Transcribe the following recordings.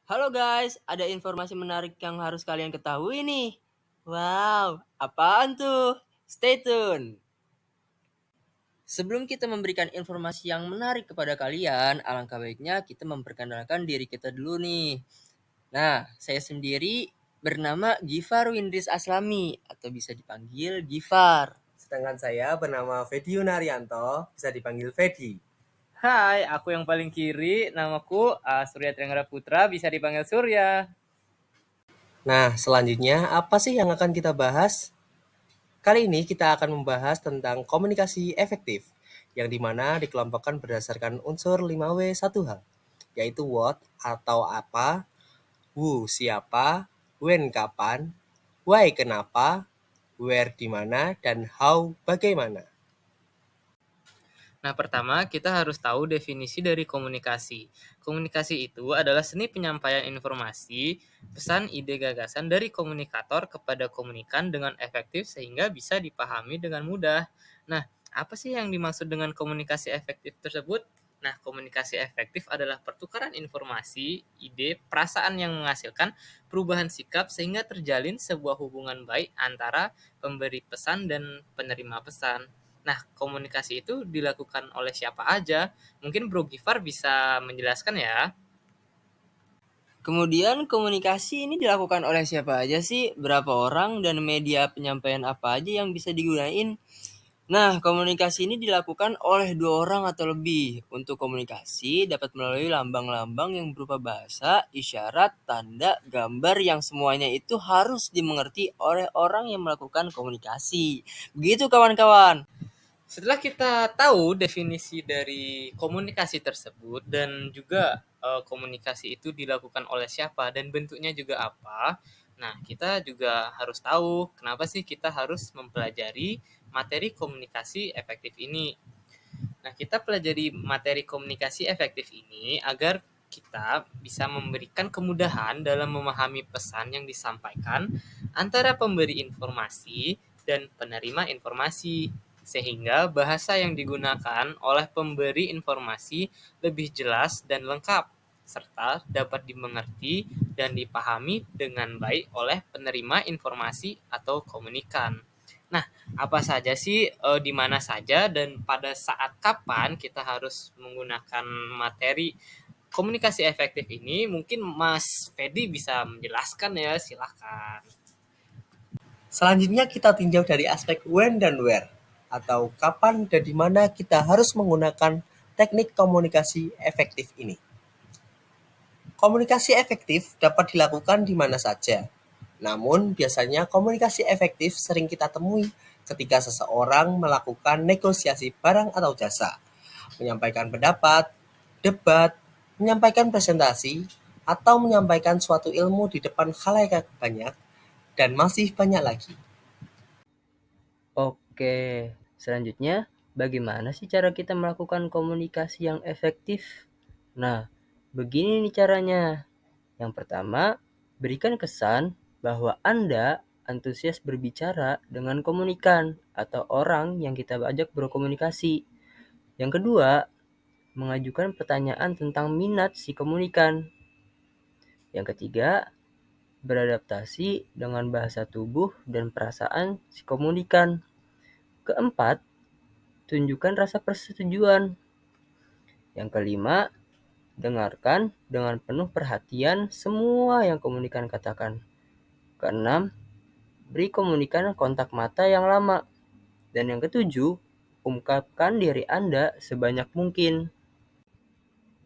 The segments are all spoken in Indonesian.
Halo guys, ada informasi menarik yang harus kalian ketahui nih. Wow, apaan tuh? Stay tune. Sebelum kita memberikan informasi yang menarik kepada kalian, alangkah baiknya kita memperkenalkan diri kita dulu nih. Nah, saya sendiri bernama Gifar Windris Aslami atau bisa dipanggil Gifar. Sedangkan saya bernama Fedi Yunaryanto, bisa dipanggil Fedi. Hai, aku yang paling kiri, namaku Surya Trianggara Putra, bisa dipanggil Surya. Nah, selanjutnya apa sih yang akan kita bahas? Kali ini kita akan membahas tentang komunikasi efektif, yang dimana dikelompokkan berdasarkan unsur 5W1H, yaitu what atau apa, who siapa, when kapan, why kenapa, where di mana, dan how bagaimana. Nah, pertama kita harus tahu definisi dari komunikasi. Komunikasi itu adalah seni penyampaian informasi, pesan, ide, gagasan dari komunikator kepada komunikan dengan efektif sehingga bisa dipahami dengan mudah. Nah, apa sih yang dimaksud dengan komunikasi efektif tersebut? Nah, komunikasi efektif adalah pertukaran informasi, ide, perasaan yang menghasilkan perubahan sikap sehingga terjalin sebuah hubungan baik antara pemberi pesan dan penerima pesan. Nah, komunikasi itu dilakukan oleh siapa aja? Mungkin Bro Gifar bisa menjelaskan ya. Kemudian komunikasi ini dilakukan oleh siapa aja sih? Berapa orang dan media penyampaian apa aja yang bisa digunain? Nah, komunikasi ini dilakukan oleh 2 orang atau lebih. Untuk komunikasi dapat melalui lambang-lambang yang berupa bahasa, isyarat, tanda, gambar yang semuanya itu harus dimengerti oleh orang yang melakukan komunikasi. Begitu kawan-kawan. Setelah kita tahu definisi dari komunikasi tersebut dan juga komunikasi itu dilakukan oleh siapa dan bentuknya juga apa, nah kita juga harus tahu kenapa sih kita harus mempelajari materi komunikasi efektif ini. Nah, kita pelajari materi komunikasi efektif ini agar kita bisa memberikan kemudahan dalam memahami pesan yang disampaikan antara pemberi informasi dan penerima informasi, sehingga bahasa yang digunakan oleh pemberi informasi lebih jelas dan lengkap, serta dapat dimengerti dan dipahami dengan baik oleh penerima informasi atau komunikan. Nah, apa saja sih, di mana saja dan pada saat kapan kita harus menggunakan materi komunikasi efektif ini? Mungkin Mas Fedi bisa menjelaskan ya, silakan. Selanjutnya kita tinjau dari aspek when dan where, atau kapan dan di mana kita harus menggunakan teknik komunikasi efektif ini. Komunikasi efektif dapat dilakukan di mana saja. Namun, biasanya komunikasi efektif sering kita temui ketika seseorang melakukan negosiasi barang atau jasa, menyampaikan pendapat, debat, menyampaikan presentasi, atau menyampaikan suatu ilmu di depan khalayak banyak, dan masih banyak lagi. Oke, selanjutnya bagaimana sih cara kita melakukan komunikasi yang efektif? Nah, begini nih caranya. Yang pertama, berikan kesan bahwa Anda antusias berbicara dengan komunikan atau orang yang kita ajak berkomunikasi. Yang kedua, mengajukan pertanyaan tentang minat si komunikan. Yang ketiga, beradaptasi dengan bahasa tubuh dan perasaan si komunikan. Keempat, tunjukkan rasa persetujuan. Yang kelima, dengarkan dengan penuh perhatian semua yang komunikan katakan. Keenam, beri komunikan kontak mata yang lama. Dan yang ketujuh, ungkapkan diri Anda sebanyak mungkin.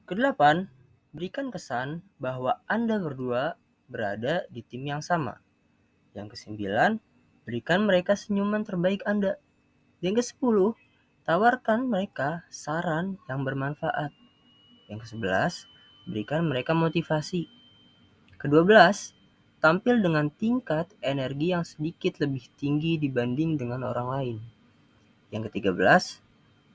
Kedelapan, berikan kesan bahwa Anda berdua berada di tim yang sama. Yang kesembilan, berikan mereka senyuman terbaik Anda. Yang kesepuluh, tawarkan mereka saran yang bermanfaat. Yang ke-11, berikan mereka motivasi. Ke-12, tampil dengan tingkat energi yang sedikit lebih tinggi dibanding dengan orang lain. Yang ke-13,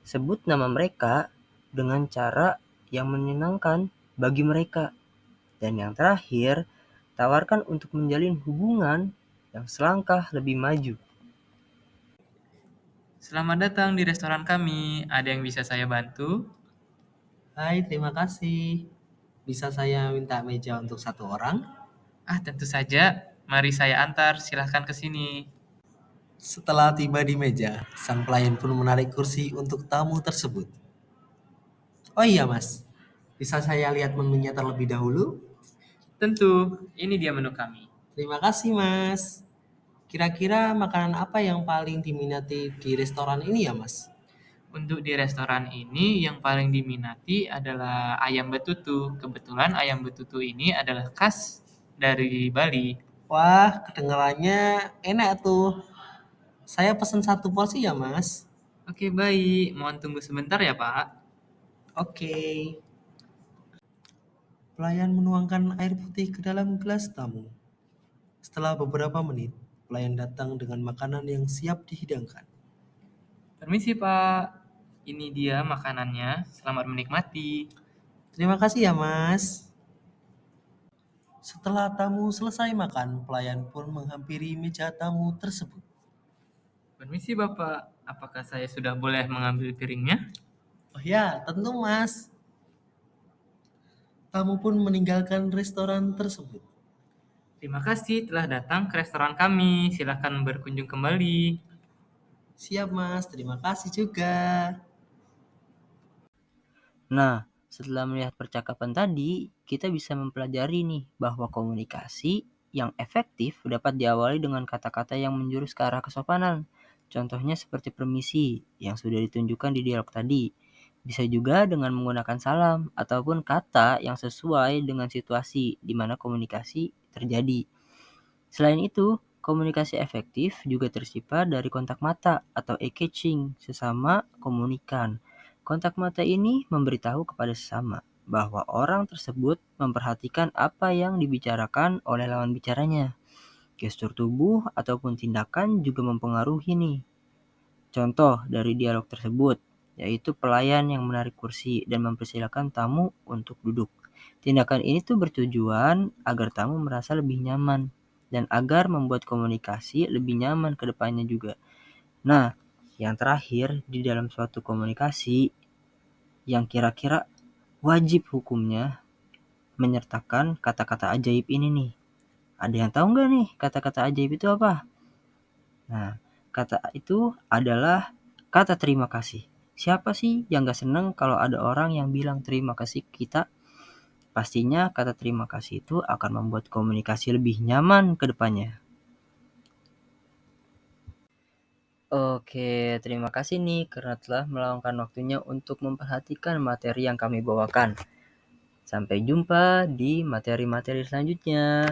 sebut nama mereka dengan cara yang menyenangkan bagi mereka. Dan yang terakhir, tawarkan untuk menjalin hubungan yang selangkah lebih maju. Selamat datang di restoran kami. Ada yang bisa saya bantu? Hai, terima kasih. Bisa saya minta meja untuk 1 orang? Tentu saja. Mari saya antar, silahkan ke sini. Setelah tiba di meja, sang pelayan pun menarik kursi untuk tamu tersebut. Oh iya mas, bisa saya lihat menunya terlebih dahulu? Tentu, ini dia menu kami. Terima kasih mas. Kira-kira makanan apa yang paling diminati di restoran ini ya mas? Untuk di restoran ini yang paling diminati adalah ayam betutu. Kebetulan ayam betutu ini adalah khas dari Bali. Wah, kedengarannya enak tuh. Saya pesen 1 porsi ya mas. Oke, baik. Mohon tunggu sebentar ya, Pak. Oke. Pelayan menuangkan air putih ke dalam gelas tamu. Setelah beberapa menit, pelayan datang dengan makanan yang siap dihidangkan. Permisi, Pak. Ini dia makanannya. Selamat menikmati. Terima kasih ya mas. Setelah tamu selesai makan, pelayan pun menghampiri meja tamu tersebut. Permisi, Bapak. Apakah saya sudah boleh mengambil piringnya? Oh ya, tentu mas. Tamu pun meninggalkan restoran tersebut. Terima kasih telah datang ke restoran kami. Silahkan berkunjung kembali. Siap mas, terima kasih juga. Nah, setelah melihat percakapan tadi, kita bisa mempelajari nih bahwa komunikasi yang efektif dapat diawali dengan kata-kata yang menjurus ke arah kesopanan. Contohnya seperti permisi yang sudah ditunjukkan di dialog tadi. Bisa juga dengan menggunakan salam ataupun kata yang sesuai dengan situasi di mana komunikasi terjadi. Selain itu, komunikasi efektif juga tersifat dari kontak mata atau eye catching sesama komunikan. Kontak mata ini memberitahu kepada sesama bahwa orang tersebut memperhatikan apa yang dibicarakan oleh lawan bicaranya. Gestur tubuh ataupun tindakan juga mempengaruhi nih. Contoh dari dialog tersebut, yaitu pelayan yang menarik kursi dan mempersilakan tamu untuk duduk. Tindakan ini tuh bertujuan agar tamu merasa lebih nyaman dan agar membuat komunikasi lebih nyaman ke depannya juga. Nah, yang terakhir di dalam suatu komunikasi yang kira-kira wajib hukumnya menyertakan kata-kata ajaib ini nih. Ada yang tahu nggak nih kata-kata ajaib itu apa? Nah, kata itu adalah kata terima kasih. Siapa sih yang gak seneng kalau ada orang yang bilang terima kasih ke kita? Pastinya kata terima kasih itu akan membuat komunikasi lebih nyaman ke depannya. Oke, terima kasih nih karena telah meluangkan waktunya untuk memperhatikan materi yang kami bawakan. Sampai jumpa di materi-materi selanjutnya.